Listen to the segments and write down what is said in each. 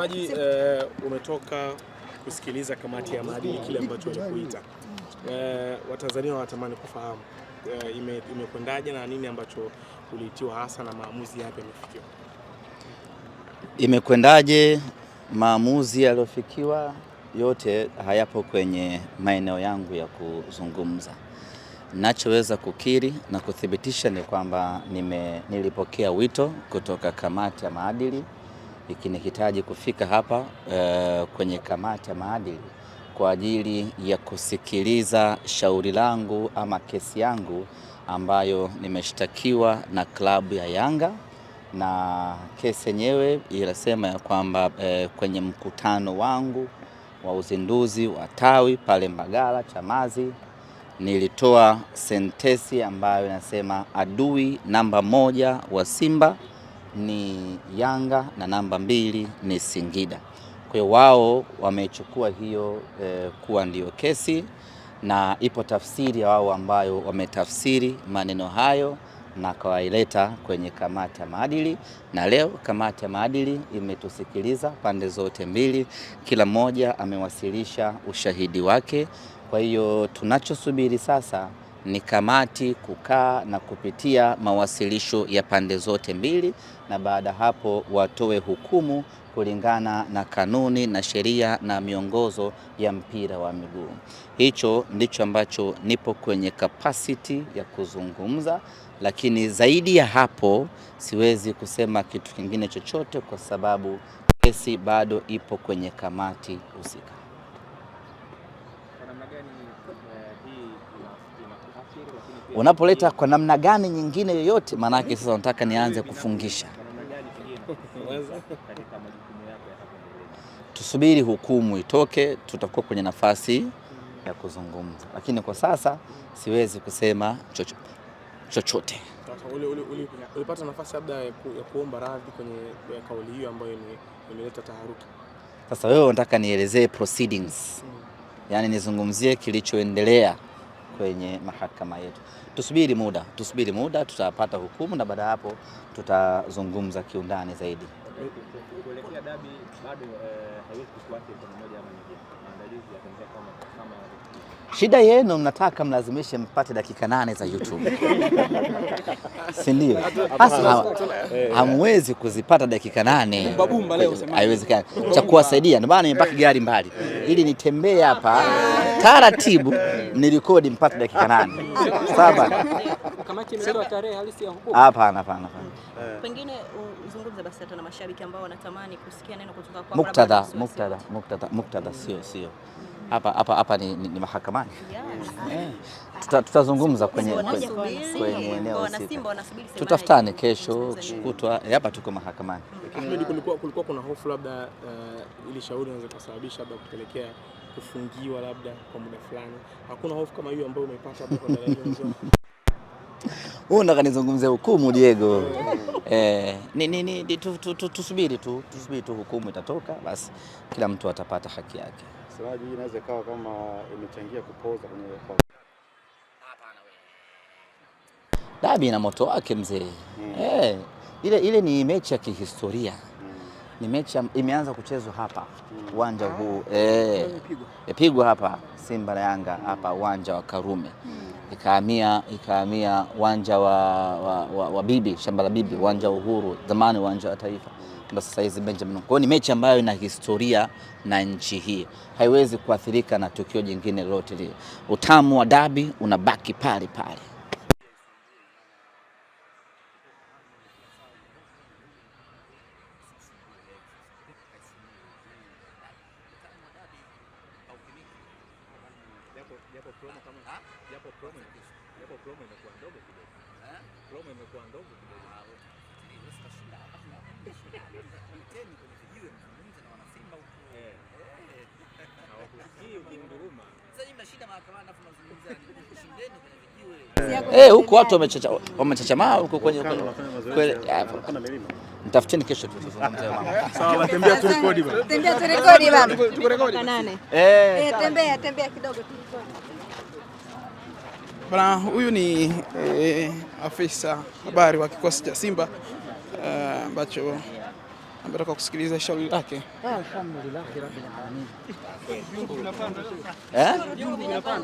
Mtazamaji, umetoka kusikiliza kamati ya maadili kile ambacho walikuita. Watanzania wanatamani kufahamu imekwendaje na nini ambacho uliitiwa hasa na maamuzi yapi yamefikiwa? Imekwendaje? Maamuzi yaliyofikiwa yote hayapo kwenye maeneo yangu ya kuzungumza. Nachoweza kukiri na kuthibitisha ni kwamba nilipokea wito kutoka kamati ya maadili ikinihitaji kufika hapa kwenye kamati ya maadili kwa ajili ya kusikiliza shauri langu ama kesi yangu ambayo nimeshtakiwa na klabu ya Yanga, na kesi yenyewe inasema ya kwamba kwenye mkutano wangu wa uzinduzi wa tawi pale Mbagala Chamazi nilitoa sentesi ambayo inasema adui namba 1 wa Simba ni Yanga na namba 2 ni Singida. Kwa hiyo wao wamechukua hiyo kuwa ndio kesi, na ipo tafsiri ya wao ambayo wametafsiri maneno hayo na kawaileta kwenye kamati ya maadili, na leo kamati ya maadili imetusikiliza pande zote mbili, kila mmoja amewasilisha ushahidi wake. Kwa hiyo tunachosubiri sasa ni kamati kukaa na kupitia mawasilisho ya pande zote mbili, na baada hapo watoe hukumu kulingana na kanuni na sheria na miongozo ya mpira wa miguu. Hicho ndicho ambacho nipo kwenye capacity ya kuzungumza, lakini zaidi ya hapo siwezi kusema kitu kingine chochote kwa sababu kesi bado ipo kwenye kamati husika. Unapoleta kwa namna gani nyingine yoyote, maanake sasa nataka nianze kufungisha. Tusubiri hukumu itoke, tutakuwa kwenye nafasi ya kuzungumza, lakini kwa sasa siwezi kusema chochote. Ulipata nafasi labda ya kuomba radhi kwenye kauli hiyo ambayo imeleta taharuki? Sasa wewe unataka nielezee proceedings, yani nizungumzie kilichoendelea kwenye mahakama yetu. Tusubiri muda tutapata hukumu, na baada hapo tutazungumza kiundani zaidi. Kuelekea dabi bado haiwezi kufuata kwa moja ama nyingine. Maandalizi yataanza kama shida yenu mnataka mlazimishe mpate dakika 8 za YouTube. Si ndio? Hasa hamwezi kuzipata dakika 8. Haiwezekani. Cha kuwasaidia ndio maana nimepaki gari mbali ili nitembee hapa taratibu nirekodi mpate dakika 8. Sawa? Kamati imetoa tarehe halisi ya hukumu? Hapana. Pengine uzungumze basi hata na mashabiki ambao wanatamani kusikia neno kutoka kwa muktadha sio. Hapa ni mahakamani. Tutazungumza kwenye eneo husika. Tutafutane kesho kutwa, hapa tuko mahakamani. Kulikuwa kuna hofu labda ili shauri inaweza kusababisha labda kupelekea kufungiwa labda kwa muda fulani. Hakuna hofu kama hiyo ambayo umeipata hapo kwa daraja? Unataka nizungumzie hukumu Diego? Tusubiri tu hukumu itatoka, basi kila mtu atapata haki yake. Semaji inaweza kawa kama imechangia kupoza kwenye hapana wewe. Dabi ina moto wake mzee. Ile ni mechi ya kihistoria. Ni mechi imeanza kuchezwa hapa uwanja huu. Ipigwa hapa Simba na Yanga hapa uwanja wa Karume. Ikahamia uwanja wa Bibi, shamba la Bibi, uwanja wa Uhuru, zamani uwanja wa Taifa. Ndio sasa hizi Benjamin. Kwa hiyo ni mechi ambayo ina historia na nchi hii. Haiwezi kuathirika na tukio jingine lolote lile. Utamu wa dabi unabaki pale pale. Huko watu wamechachamaa huko kwenye mtafuteni kesho tuzungumzie mama. Sawa, tembea tu rekodi bwana. Tembea kidogo tu. Bwana, huyu ni afisa habari wa kikosi cha Simba ambacho ametoka kusikiliza shauri lake.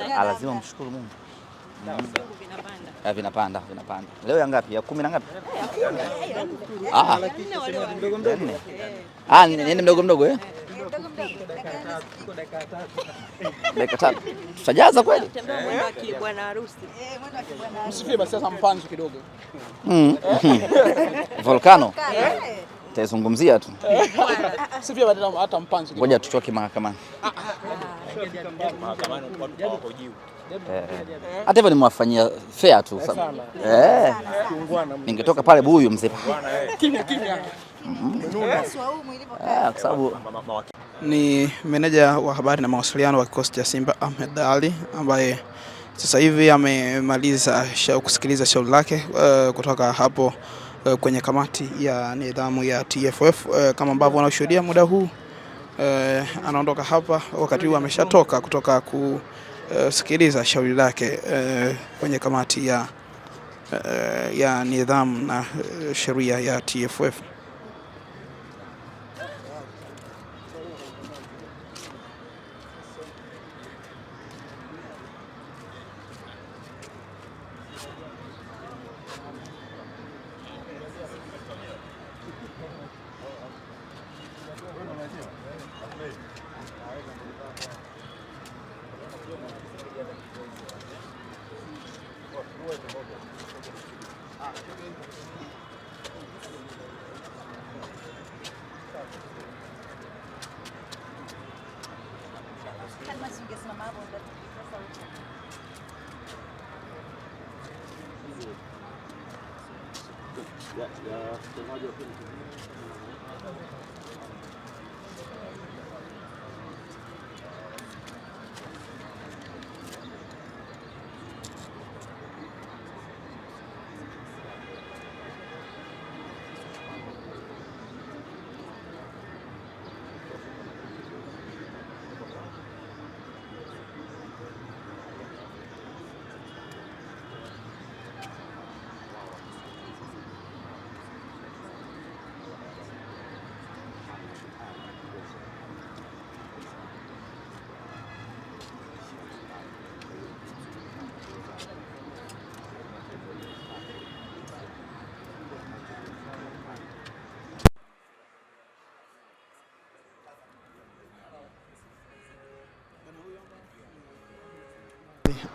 Lazima mshukuru Mungu. Vinapanda. Leo ya ngapi? Ya 10 na ngapi? Ni mdogo dakika tatu. Tutajaza kweli? Bwana harusi. Msifie basi sasa mpanzo kidogo. Volcano. Taizungumzia tu. Msifie hata mpanzo kidogo. Ngoja tutoke mahakamani. Mahakamani watu hawahojiwi. Hata hivyo nimewafanyia fair tu. Ningetoka pale buyu mzee. Kimya. Kwa sababu ni meneja wa habari na mawasiliano wa kikosi cha Simba Ahmed Ali, ambaye sasa hivi amemaliza kusikiliza shauri lake kutoka hapo kwenye kamati ya nidhamu ya TFF. Kama ambavyo wanashuhudia muda huu anaondoka hapa, wakati huu ameshatoka kutoka kusikiliza shauri lake kwenye kamati ya nidhamu na sheria ya TFF.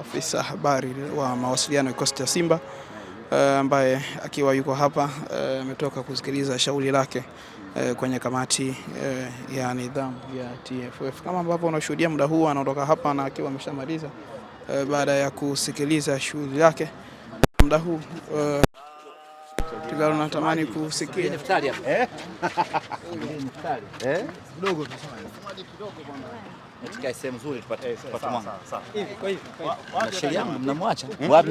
Afisa habari wa mawasiliano kikosi cha Simba ambaye akiwa yuko hapa ametoka kusikiliza shauri lake kwenye kamati ya nidhamu ya TFF. Kama ambavyo unashuhudia muda huu anaondoka hapa na akiwa ameshamaliza baada ya kusikiliza shauri lake. Muda huu Tigaro natamani kusikia Neftali hapo. Kidogo tu bwana. Katika sehemu nzuri tupate mwanga. Hivi kwa hivi. Sheria yangu mnamwacha wapi?